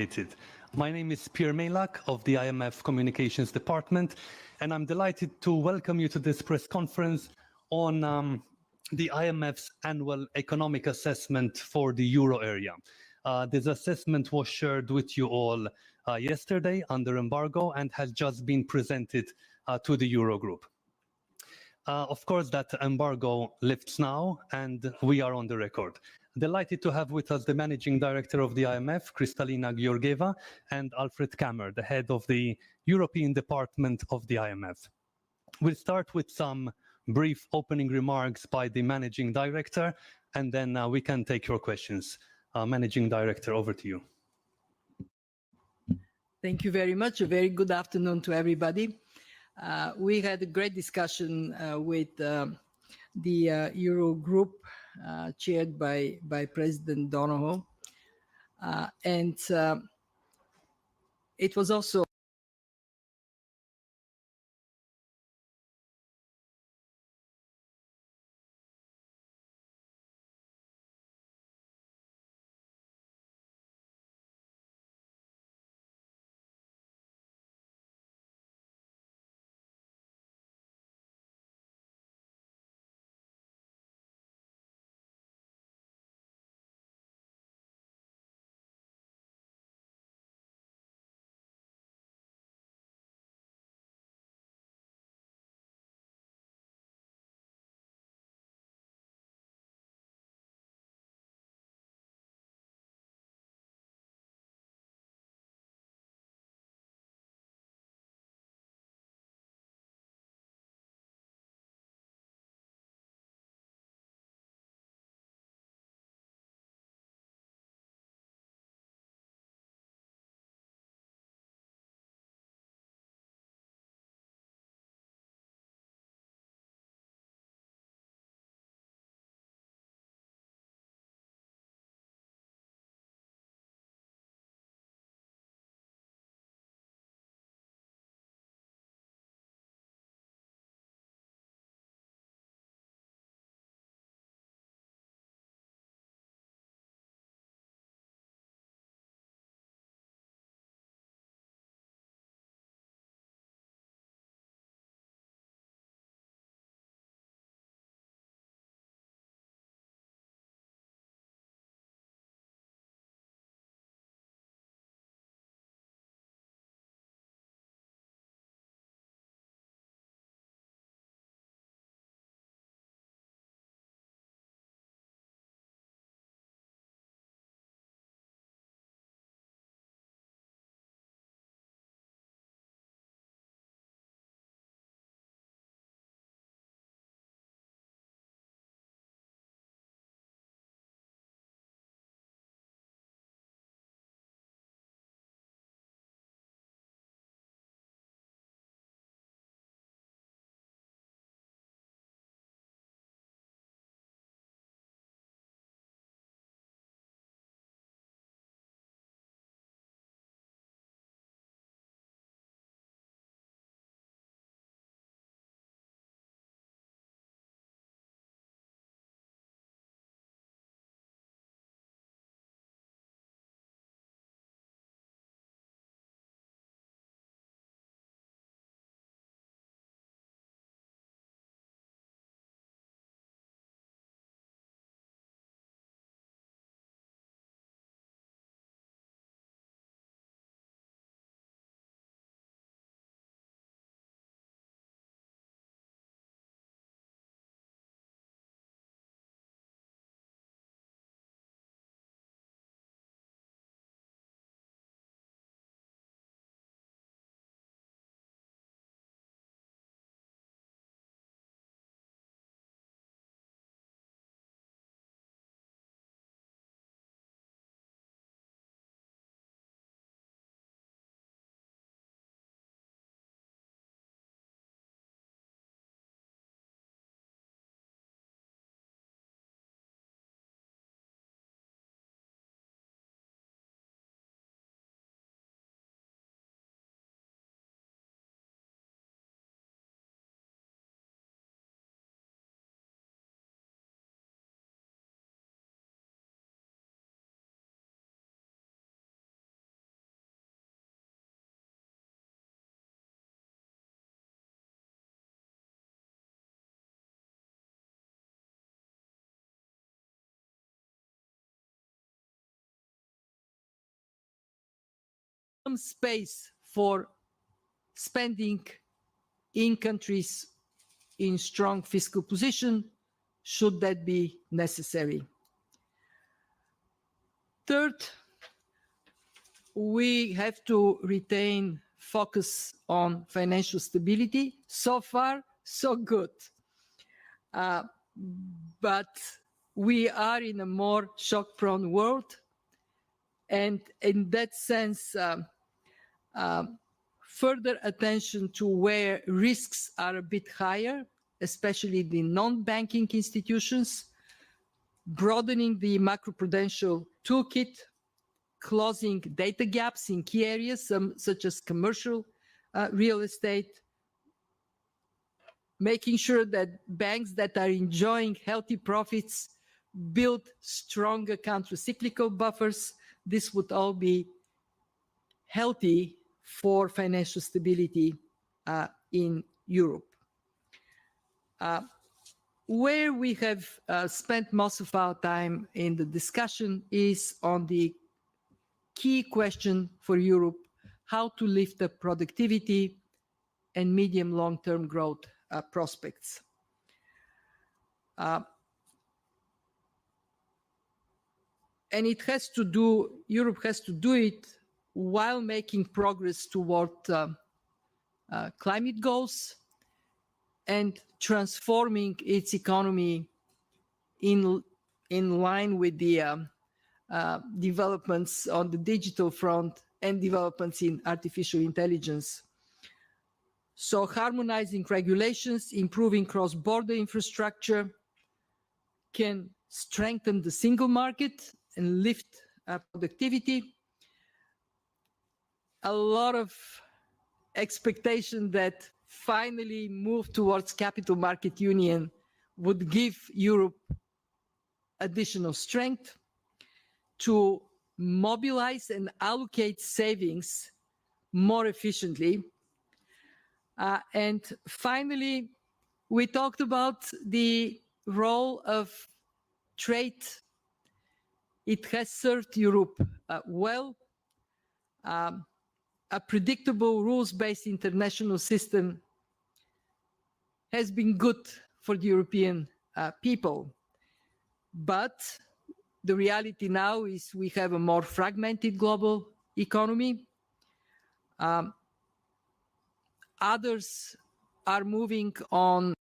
appreciated. My name is Pierre Melak of the IMF Communications Department, and I'm delighted to welcome you to this press conference on the IMF's annual economic assessment for the euro area. This assessment was shared with you all yesterday under embargo and has just been presented to the Eurogroup. Of course, that embargo lifts now, and we are on the record. Delighted to have with us the Managing Director of the IMF, Kristalina GEORGIEVA, and Alfred, the head of the European Department of the IMF. We'll start with some brief opening remarks by the Managing Director, and then we can take your questions. Managing Director, over to you. Thank you very much. A very good afternoon to everybody. We had a great discussion with the Eurogroup chaired by President Donohoe. And it was also some space for spending in countries in strong fiscal position, should that be necessary. Third, we have to retain focus on financial stability. So far, so good. But we are in a more shock-prone world. And in that sense, further attention to where risks are a bit higher, especially the non-banking institutions, broadening the macroprudential toolkit, closing data gaps in key areas, such as commercial real estate, making sure that banks that are enjoying healthy profits build stronger counter-cyclical buffers. This would all be healthy for financial stability in Europe. Where we have spent most of our time in the discussion is on the key question for Europe: how to lift up productivity and medium long-term growth prospects. And it has to do, Europe has to do it while making progress toward climate goals and transforming its economy in line with the developments on the digital front and developments in artificial intelligence. So harmonizing regulations, improving cross-border infrastructure can strengthen the single market and lift productivity. A lot of expectation that finally move towards capital market union would give Europe additional strength to mobilize and allocate savings more efficiently. And finally, we talked about the role of trade. It has served Europe well. A predictable rules-based international system has been good for the European people. But the reality now is we have a more fragmented global economy. Others are moving on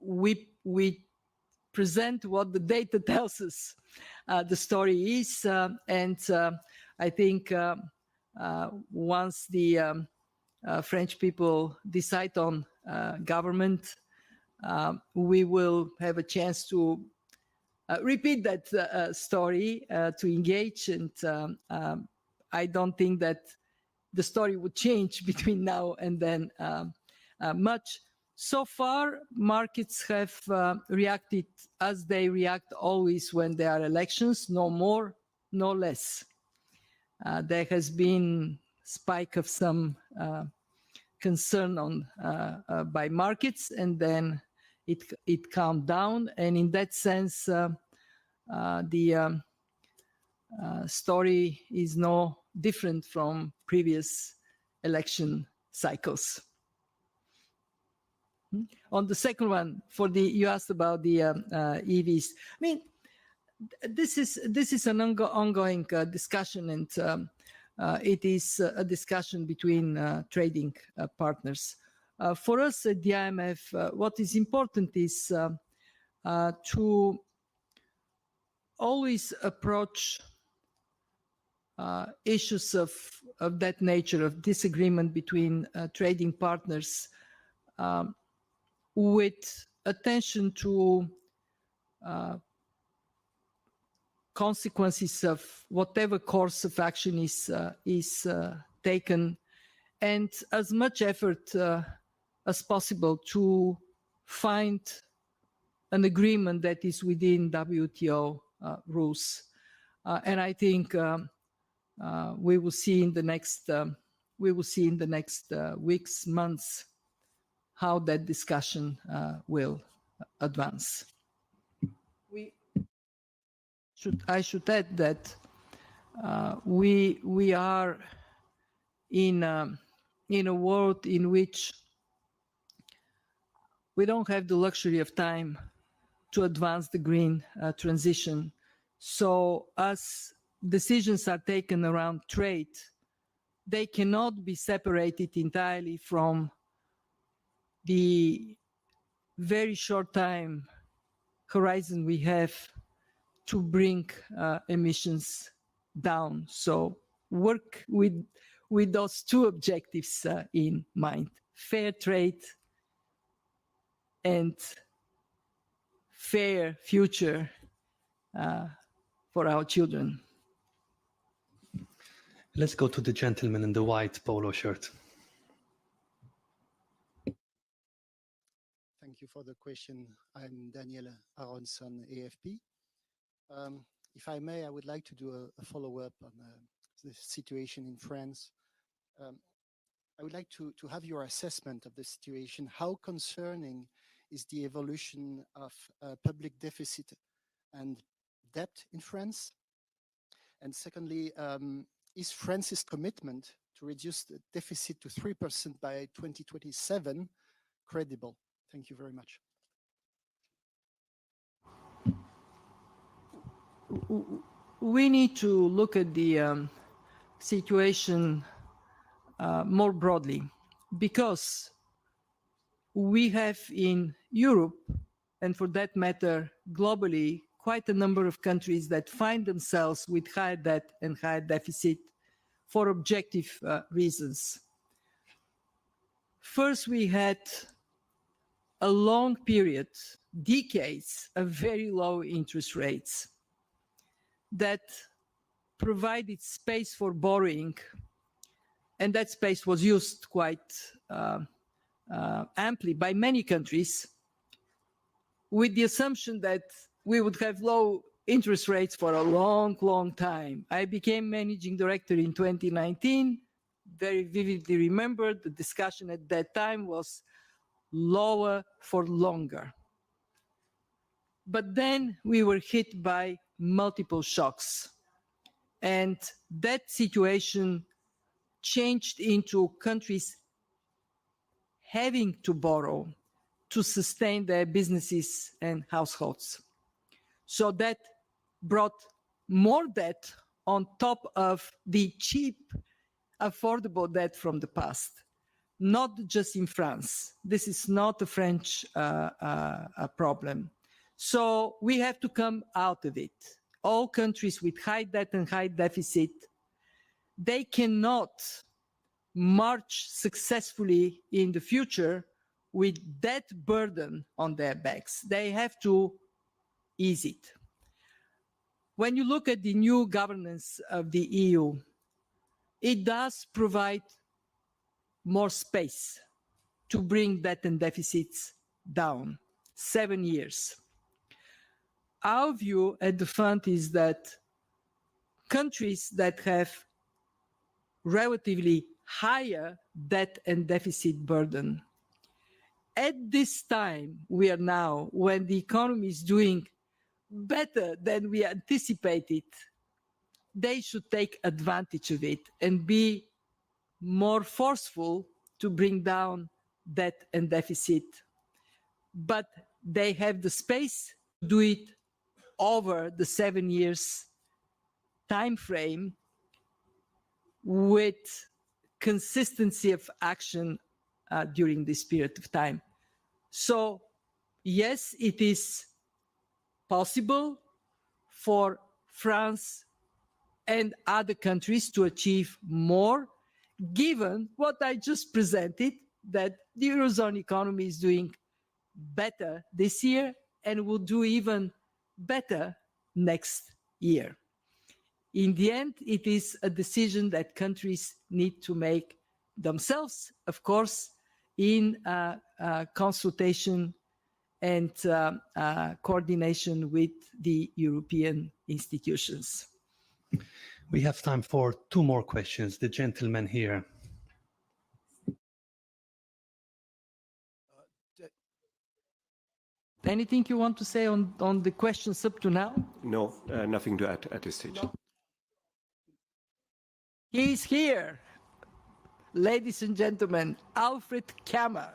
we present what the data tells us the story is, and I think once the French people decide on government, we will have a chance to repeat that story, to engage, and I don't think that the story would change between now and then much. So far, markets have reacted as they react always when there are elections, no more, no less. There has been spike of some concern on by markets, and then it calmed down. And in that sense, the story is no different from previous election cycles. On the second one, you asked about the EVs. I mean, this is an ongoing discussion, and it is a discussion between trading partners. For us at the IMF, what is important is to always approach issues of that nature, of disagreement between trading partners, with attention to consequences of whatever course of action is taken, and as much effort as possible to find an agreement that is within WTO rules. And I think we will see in the next weeks, months, how that discussion will advance. I should add that we are in a world in which we don't have the luxury of time to advance the green transition. So as decisions are taken around trade, they cannot be separated entirely from the very short time horizon we have to bring emissions down. So work with those two objectives in mind: fair trade and fair future for our children. Let's go to the gentleman in the white polo shirt. Thank you for the question. I'm Daniel Aronson, AFP. If I may, I would like to do a follow-up on the situation in France. I would like to have your assessment of the situation. How concerning is the evolution of public deficit and debt in France? And secondly, is France's commitment to reduce the deficit to 3% by 2027 credible? Thank you very much. We need to look at the situation more broadly, because we have in Europe, and for that matter globally, quite a number of countries that find themselves with higher debt and higher deficit for objective reasons. First, we had a long period, decades, of very low interest rates that provided space for borrowing, and that space was used quite amply by many countries, with the assumption that we would have low interest rates for a long, long time. I became managing director in 2019. Very vividly remembered the discussion at that time was lower for longer. But then we were hit by multiple shocks, and that situation changed into countries having to borrow to sustain their businesses and households. So that brought more debt on top of the cheap, affordable debt from the past. not just in France. This is not a French problem. So we have to come out of it. All countries with high debt and high deficit, they cannot march successfully in the future with that burden on their backs. They have to ease it. When you look at the new governance of the EU, it does provide more space to bring debt and deficits down, 7 years. Our view at the fund is that countries that have relatively higher debt and deficit burden, at this time we are now, when the economy is doing better than we anticipated, they should take advantage of it and be more forceful to bring down debt and deficit. But they have the space to do it over the 7 years time frame with consistency of action during this period of time. So yes, it is possible for France and other countries to achieve more, given what I just presented, that the Eurozone economy is doing better this year and will do even better next year. In the end, it is a decision that countries need to make themselves, of course, in consultation and coordination with the European institutions. We have time for 2 more questions. The gentleman here. Anything you want to say on the questions up to now? No, nothing to add at this stage. No. He's here, ladies and gentlemen, Alfred KAMMER.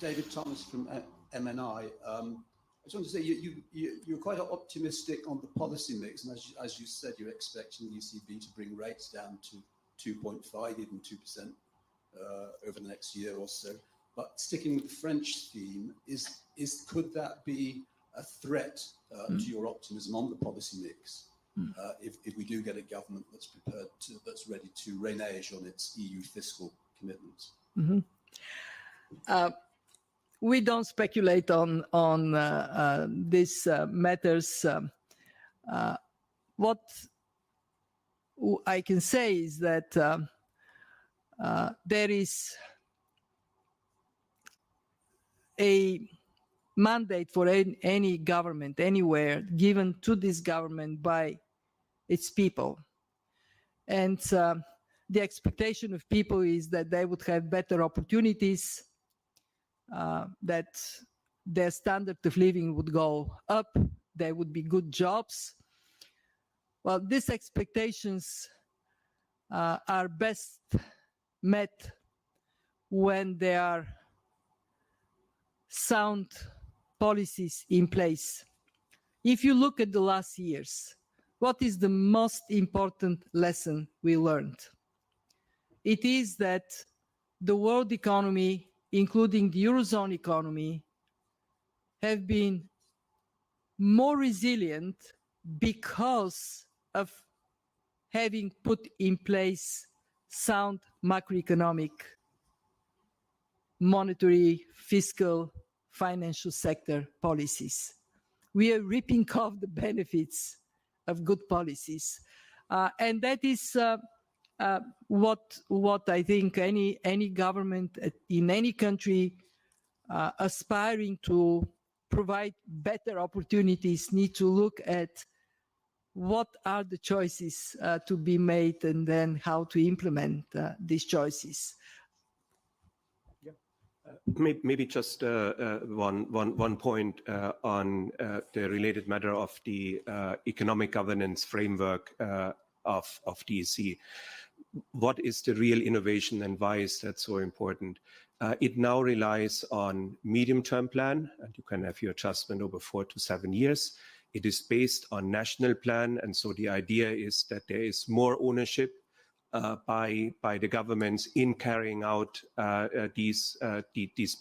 David Thomas from MNI. I just want to say you're quite optimistic on the policy mix, and as you said, you're expecting the ECB to bring rates down to 2.5, even 2% over the next year or so. But sticking with the French theme, could that be a threat to your optimism on the policy mix if we do get a government that's that's ready to renege on its EU fiscal commitments? We don't speculate on these matters. What I can say is that there is a mandate for any government anywhere given to this government by its people. And the expectation of people is that they would have better opportunities, that their standard of living would go up, there would be good jobs. Well, these expectations are best met when there are sound policies in place. If you look at the last years, what is the most important lesson we learned? It is that the world economy, including the Eurozone economy, have been more resilient because of having put in place sound macroeconomic, monetary, fiscal, financial sector policies. We are reaping off the benefits of good policies. And that is what I think any government in any country aspiring to provide better opportunities need to look at what are the choices to be made and then how to implement these choices. Maybe just one point on the related matter of the economic governance framework of DEC. What is the real innovation and why is that so important? It now relies on medium-term plan, and you can have your adjustment over 4 to 7 years. It is based on national plan, and so the idea is that there is more ownership by the governments in carrying out these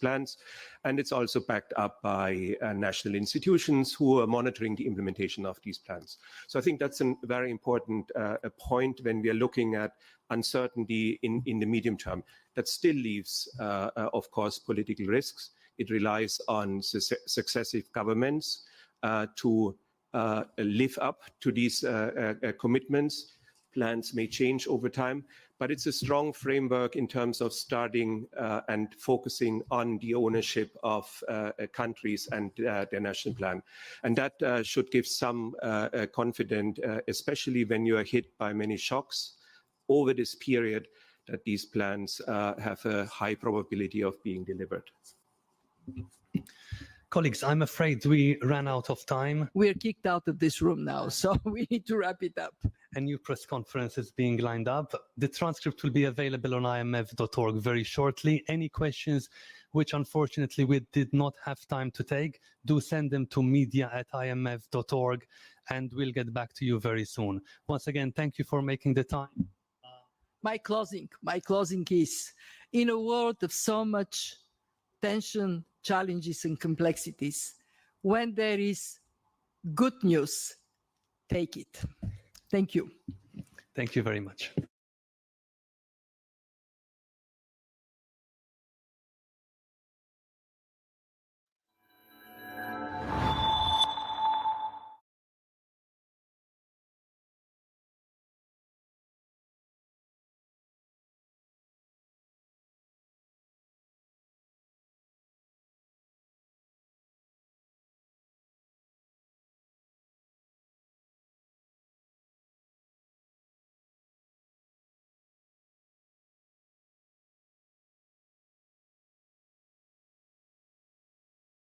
plans, and it's also backed up by national institutions who are monitoring the implementation of these plans. So I think that's a very important point when we are looking at uncertainty in the medium term. That still leaves, of course, political risks. It relies on successive governments to live up to these commitments. Plans may change over time, but it's a strong framework in terms of starting and focusing on the ownership of countries and their national plan. And that should give some confidence, especially when you are hit by many shocks over this period, that these plans have a high probability of being delivered. Colleagues, I'm afraid we ran out of time. We're kicked out of this room now, so we need to wrap it up. A new press conference is being lined up. The transcript will be available on imf.org very shortly. Any questions which unfortunately we did not have time to take, do send them to media@imf.org and we'll get back to you very soon. Once again, thank you for making the time. My closing is, in a world of so much tension, challenges and complexities, when there is good news, take it. Thank you. Thank you very much.